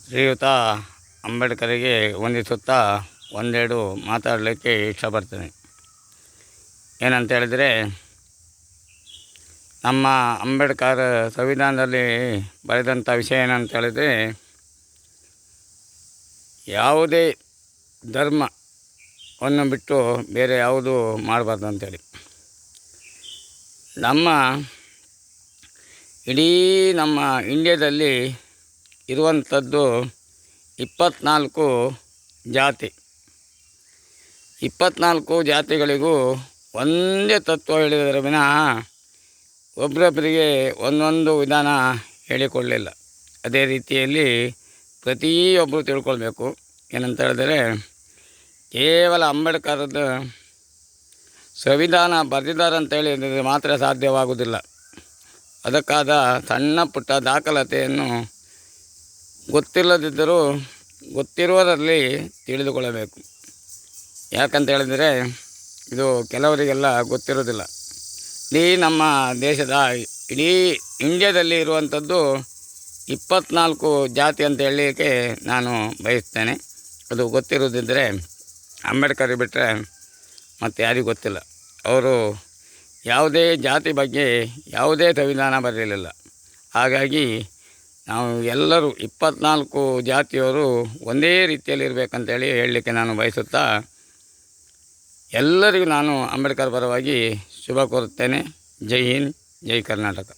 ಶ್ರೀಯುತ ಅಂಬೇಡ್ಕರಿಗೆ ವಂದಿಸುತ್ತಾ ಒಂದೆರಡು ಮಾತಾಡಲಿಕ್ಕೆ ಇಷ್ಟಪಡ್ತೇನೆ. ಏನಂತ ಹೇಳಿದರೆ, ನಮ್ಮ ಅಂಬೇಡ್ಕರ್ ಸಂವಿಧಾನದಲ್ಲಿ ಬರೆದಂಥ ವಿಷಯ ಏನಂತ ಹೇಳಿದರೆ, ಯಾವುದೇ ಧರ್ಮವನ್ನು ಬಿಟ್ಟು ಬೇರೆ ಯಾವುದು ಮಾಡಬಾರ್ದು ಅಂತೇಳಿ. ಇಡೀ ನಮ್ಮ ಇಂಡಿಯಾದಲ್ಲಿ ಇರುವಂಥದ್ದು 24 ಜಾತಿ. 24 ಜಾತಿಗಳಿಗೂ ಒಂದೇ ತತ್ವ ಹೇಳಿದರೆ ವಿನಃ ಒಬ್ಬರೊಬ್ಬರಿಗೆ ಒಂದೊಂದು ವಿಧಾನ ಹೇಳಿಕೊಳ್ಳಲಿಲ್ಲ. ಅದೇ ರೀತಿಯಲ್ಲಿ ಪ್ರತಿಯೊಬ್ಬರು ತಿಳ್ಕೊಳ್ಬೇಕು. ಏನಂತ ಹೇಳಿದರೆ, ಕೇವಲ ಅಂಬೇಡ್ಕರ್ದು ಸಂವಿಧಾನ ಬರೆದಿದ್ದಾರೆ ಅಂತೇಳಿ ಮಾತ್ರ ಸಾಧ್ಯವಾಗುವುದಿಲ್ಲ. ಅದಕ್ಕಾದ ಸಣ್ಣ ಪುಟ್ಟ ದಾಖಲಾತಿಯನ್ನು ಗೊತ್ತಿಲ್ಲದಿದ್ದರೂ ಗೊತ್ತಿರುವುದರಲ್ಲಿ ತಿಳಿದುಕೊಳ್ಳಬೇಕು. ಯಾಕಂತ ಹೇಳಿದರೆ, ಇದು ಕೆಲವರಿಗೆಲ್ಲ ಗೊತ್ತಿರೋದಿಲ್ಲ. ನಮ್ಮ ದೇಶದ ಇಡೀ ಇಂಡಿಯಾದಲ್ಲಿ ಇರುವಂಥದ್ದು 24 ಜಾತಿ ಅಂತ ಹೇಳಲಿಕ್ಕೆ ನಾನು ಬಯಸ್ತೇನೆ. ಅದು ಗೊತ್ತಿರೋದಿದ್ದರೆ ಅಂಬೇಡ್ಕರ್ ಬಿಟ್ಟರೆ ಮತ್ತು ಯಾರಿಗೂ ಗೊತ್ತಿಲ್ಲ. ಅವರು ಯಾವುದೇ ಜಾತಿ ಬಗ್ಗೆ ಯಾವುದೇ ಸಂವಿಧಾನ ಬರಲಿಲ್ಲ. ಹಾಗಾಗಿ ನಾವು ಎಲ್ಲರೂ 24 ಜಾತಿಯವರು ಒಂದೇ ರೀತಿಯಲ್ಲಿ ಇರಬೇಕಂತೇಳಿ ಹೇಳಲಿಕ್ಕೆ ನಾನು ಬಯಸುತ್ತಾ, ಎಲ್ಲರಿಗೂ ನಾನು ಅಂಬೇಡ್ಕರ್ ಪರವಾಗಿ ಶುಭ ಕೋರುತ್ತೇನೆ. ಜೈ ಹಿಂದ್, ಜೈ ಕರ್ನಾಟಕ.